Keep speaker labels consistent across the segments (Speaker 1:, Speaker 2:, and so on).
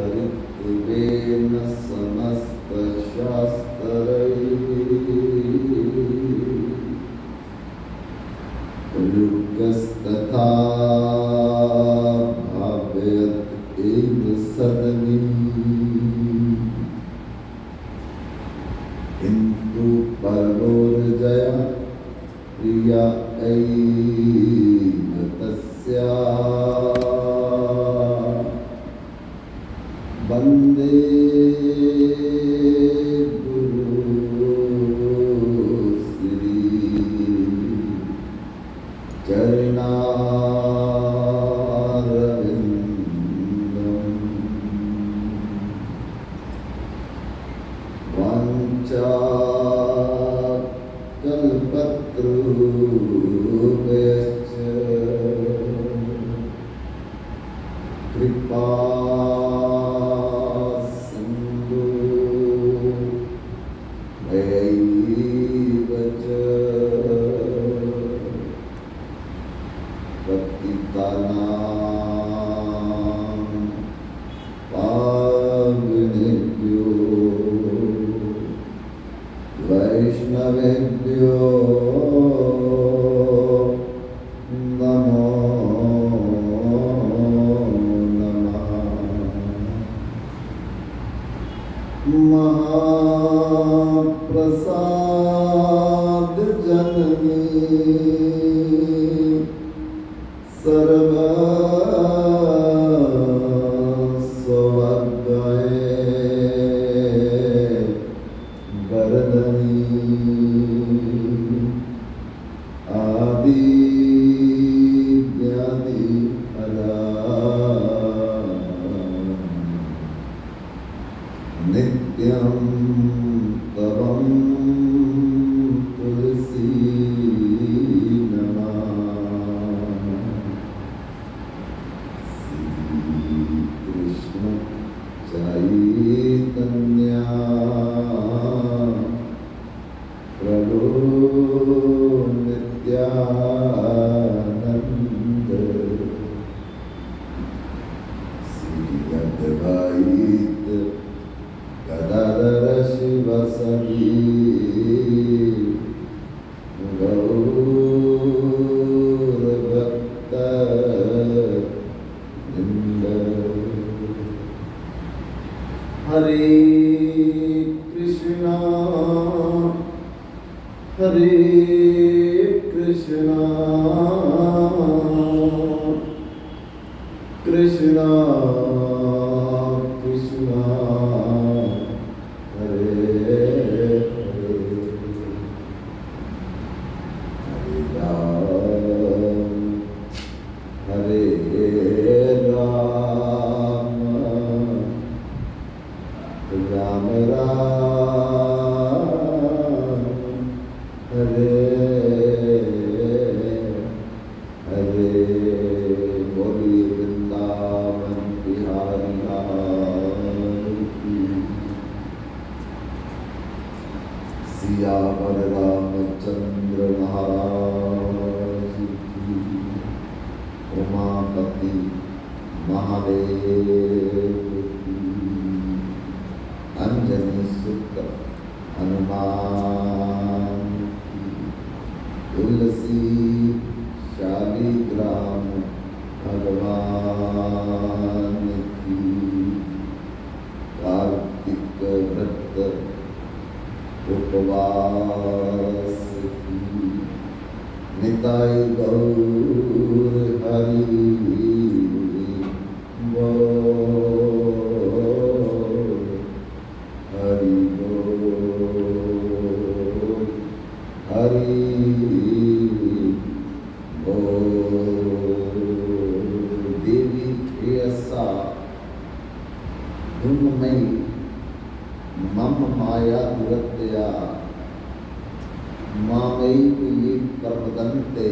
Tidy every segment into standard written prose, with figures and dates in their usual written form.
Speaker 1: हरित्वेन समस्तशास्त्रैः युक्तस्तथा भावयत् एव सदनी किन्तु परमोर्जया प्रिया एव तस्याः वन्दे गुरुश्री चरणारविन्दम् वाञ्छाकल्पतरुभ्यश्च कृपा वैष्णवेभ्यो नमो नमः। महाप्रसाद जननी नित्यं तवं तुलसी नमः। श्री कृष्ण चैतन्य प्रभु नित्यानंद श्री अद्वैत गदाधर शिवसदि गौरभक्त वृंद। हरे कृष्णा कृष्णा कृष्णा कृष्णा हरे हरे हरे राम राम राम हरे हरे। बोलिए वृंदावन बिहारी लाल की। सियावर रामचंद्र महाराज की। उमापति महादेव की। अंजनी सुत हनुमान की। तुलसी शालिग्राम भगवान की। कार्तिक व्रत उपवास की। निताई गौर हरि बोल हरि बोल हरि बोल। देवी प्रियसा धुनमयी मम माया दुरत्या मामैव ये प्रपदन्ते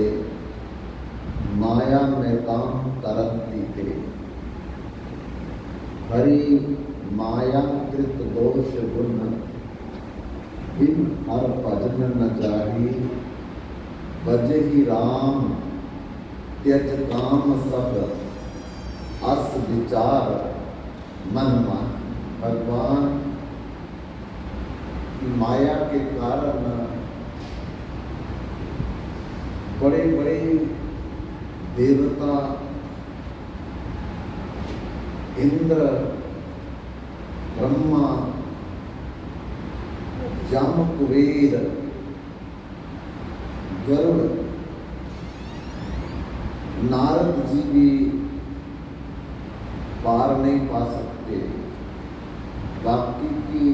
Speaker 1: माया में काम तरन्ति ते। हरि माया कृत दोष गुण बिन हर भजन न जाही। भज ही राम त्यज काम सब विचार मन मान भगवान की माया के कारण बड़े बड़े देवता इंद्र, ब्रह्मा, जाम कुबेर, गरुड़, नारद जी भी पार नहीं पा सकते। बाकी की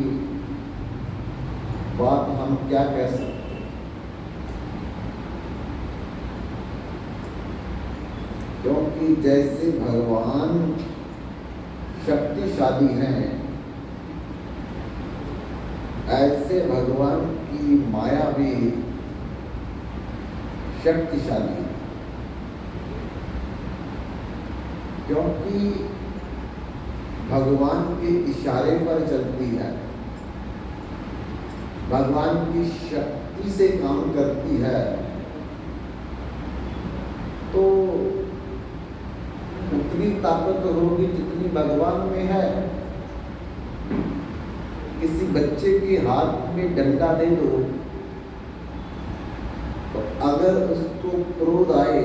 Speaker 1: बात हम क्या कह सकते? क्योंकि जैसे भगवान शक्तिशाली हैं, ऐसे भगवान की माया भी शक्तिशाली है। क्योंकि भगवान के इशारे पर चलती है, भगवान की शक्ति से काम करती है, तो उतनी ताकत होगी जितनी भगवान में है। किसी बच्चे के हाथ में डंडा दे दो, तो अगर उसको क्रोध आए,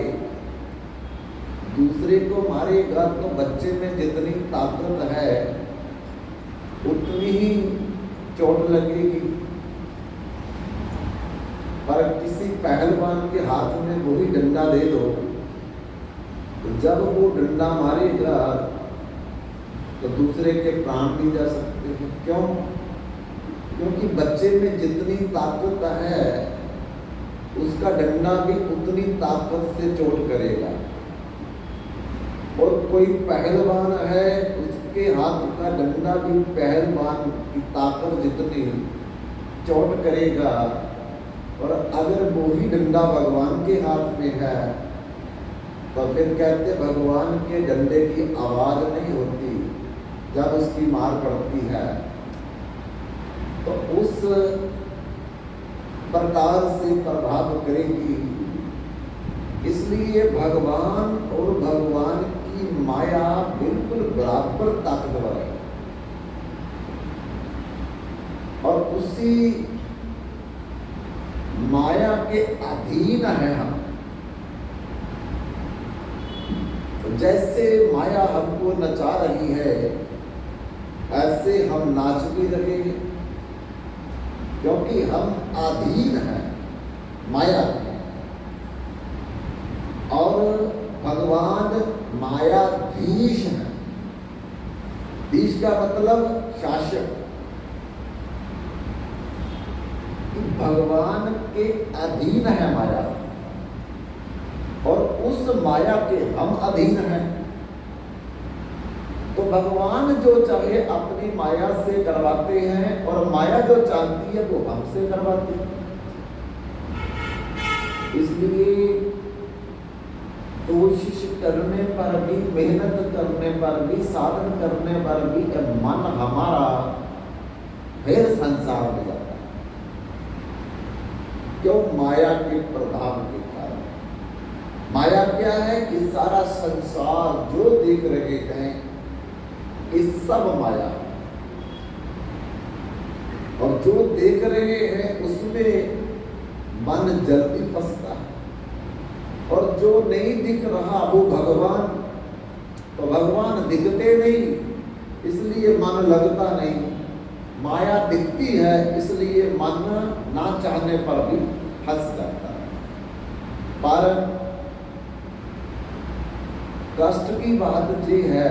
Speaker 1: दूसरे को मारेगा, तो बच्चे में जितनी ताकत है उतनी ही चोट लगेगी। पर किसी पहलवान के हाथ में वही डंडा दे दो, तो जब वो डंडा मारेगा तो दूसरे के प्राण भी जा सकते हैं। क्यों? क्योंकि बच्चे में जितनी ताकत है उसका डंडा भी उतनी ताकत से चोट करेगा। और कोई पहलवान है, उसके हाथ का डंडा भी पहलवान की ताकत जितनी चोट करेगा। और अगर वो ही डंडा भगवान के हाथ में है, तो फिर कहते भगवान के डंडे की आवाज नहीं होती जब उसकी मार पड़ती है। तो उस प्रकार से प्रभाव करेगी। इसलिए भगवान और भगवान की माया बिल्कुल बराबर ताकतवर है। और उसी माया के अधीन है हम। जैसे माया हमको नचा रही है, ऐसे हम नाच भी रहेंगे, क्योंकि हम अधीन हैं माया के। और भगवान मायाधीश हैं। धीश का मतलब शासक। भगवान के अधीन है माया, और उस माया के हम अधीन हैं। तो भगवान जो चाहे अपनी माया से करवाते हैं, और माया जो चाहती है वो हमसे करवाती है। इसलिए कोशिश करने पर भी, मेहनत करने पर भी, साधन करने पर भी मन हमारा फिर संसार में जाता है। क्यों? माया के प्रभाव के कारण। माया क्या है कि सारा संसार जो देख रहे हैं ये सब माया, और जो देख रहे हैं उसमें मन जल्दी फंसता है। और जो नहीं दिख रहा वो भगवान, तो भगवान दिखते नहीं, इसलिए मन लगता नहीं। माया दिखती है, इसलिए मन ना चाहने पर भी फंस जाता है। पर कष्ट की बात ये है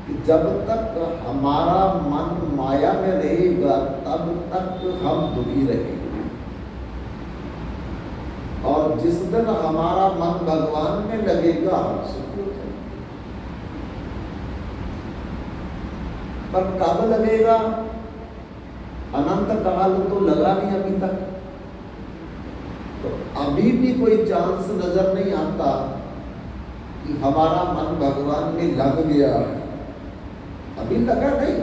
Speaker 1: कि जब तक हमारा मन माया में रहेगा तब तक हम दुखी रहेंगे। और जिस दिन हमारा मन भगवान में लगेगा हम सुखी हो जाएंगे। पर कब लगेगा? अनंत काल तो लगा नहीं अभी तक। तो अभी भी कोई चांस नजर नहीं आता कि हमारा मन भगवान में लग गया है। अभी लगा नहीं,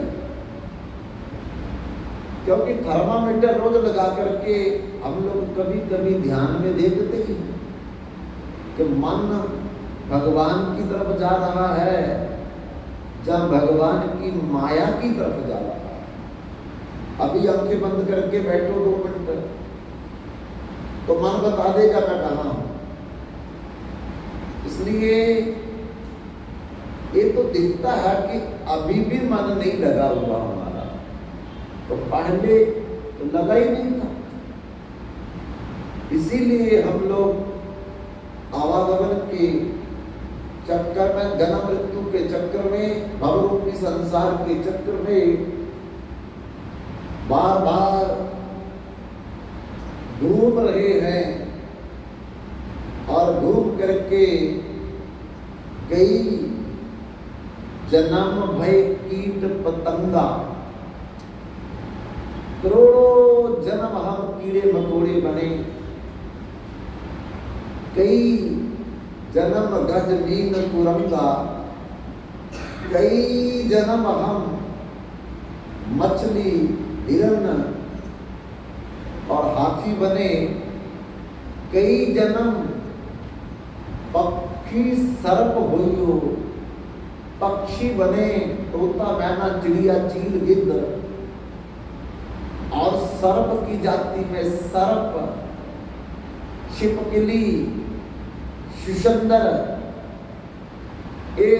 Speaker 1: क्योंकि थर्मामीटर रोज लगा करके हम लोग कभी कभी ध्यान में देखते ही कि मन भगवान की तरफ जा रहा है जहाँ भगवान की माया की तरफ जा रहा है। अभी आंखें बंद करके बैठो 2 मिनट, तो मन बता देगा मैं कहाँ हूं। इसलिए ये तो दिखता है कि अभी भी मन नहीं लगा हुआ हमारा, तो पहले तो लगा ही नहीं था। इसीलिए हम लोग आवागमन के चक्कर में, जन्म मृत्यु के चक्कर में, भवरूपी संसार के चक्कर में बार बार घूम रहे हैं, और घूम करके कई जन्म भय कीट पतंगा, करोड़ों जन्म हम कीड़े मकोड़े बने, कई जन्म गज मीन कुरंगा, कई जन्म हम मछली हिरण और हाथी बने, कई जन्म पक्षी सर्प होइयो, पक्षी बने, तोता मैना चिड़िया चील गिद्ध, और सर्प की जाति में सर्प, छिपकली, शुशंदर, ये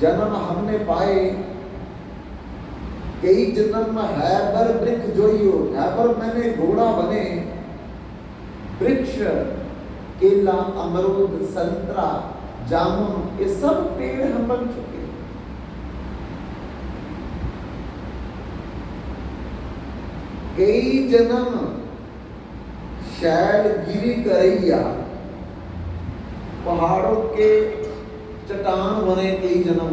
Speaker 1: जन्म हमने पाए। कई जन्म हैबर वृक्ष जोइयो, हैबर मैंने घोड़ा बने, वृक्ष केला, अमरूद, संतरा, जामुन, ये सब पेड़ हम बन चुके हैं। कई जन्म शैल गिरी करैया, पहाड़ों के चट्टान बने, कई जन्म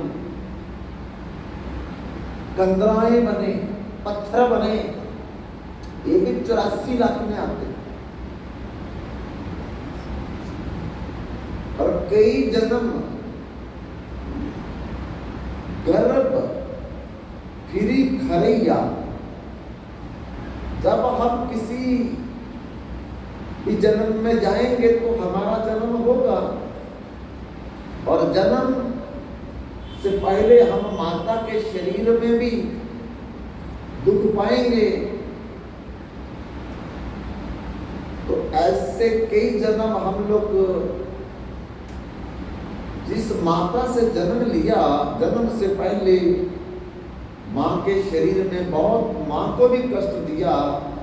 Speaker 1: कंदराए बने, पत्थर बने, ये भी 84 लाख में आते। और कई जन्म गर्भ फिरी खरैया, जब हम किसी भी जन्म में जाएंगे तो हमारा जन्म होगा, और जन्म से पहले हम माता के शरीर में भी दुख पाएंगे। तो ऐसे कई जन्म हम लोग जिस माता से जन्म लिया, जन्म से पहले मां के शरीर में बहुत, मां को भी कष्ट दिया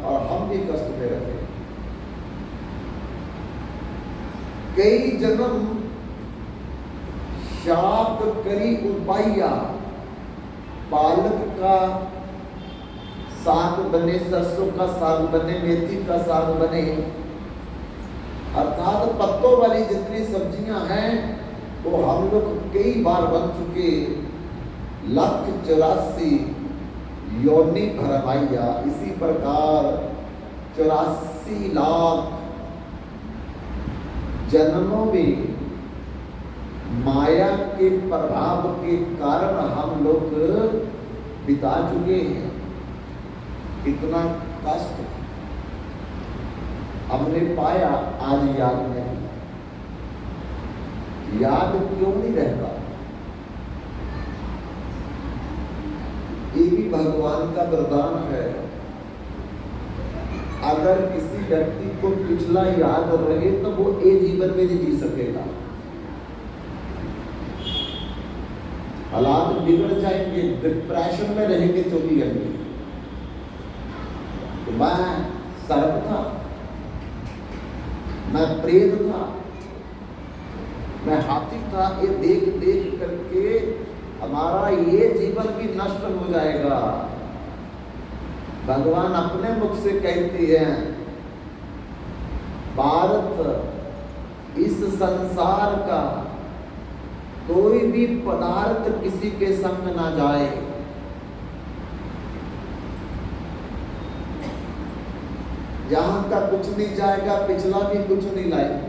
Speaker 1: और हम भी कष्ट में रहे। कई जन्म शाक करी उपाया, पालक का साग बने, सरसों का साग बने, मेथी का साग बने, अर्थात पत्तों वाली जितनी सब्जियां हैं वो हम लोग कई बार बन चुके। 1,84,000 योनि भरमाइया, इसी प्रकार 84 लाख जन्मों में माया के प्रभाव के कारण हम लोग बिता चुके हैं। कितना कष्ट हमने पाया, आज याद नहीं। याद क्यों नहीं रहता? ये भी भगवान का वरदान है। अगर किसी व्यक्ति को पिछला याद रहे तो वो ये जीवन में नहीं जी सकेगा। हालात बिगड़ जाएंगे, डिप्रेशन में रहेंगे 24 घंटे। तो मैं सर्प था, मैं प्रेत था, मैं हाथी था, ये देख देख करके हमारा ये जीवन भी नष्ट हो जाएगा। भगवान अपने मुख से कहते हैं, भारत इस संसार का कोई भी पदार्थ किसी के संग ना जाए। यहाँ का कुछ नहीं जाएगा, पिछला भी कुछ नहीं लाए।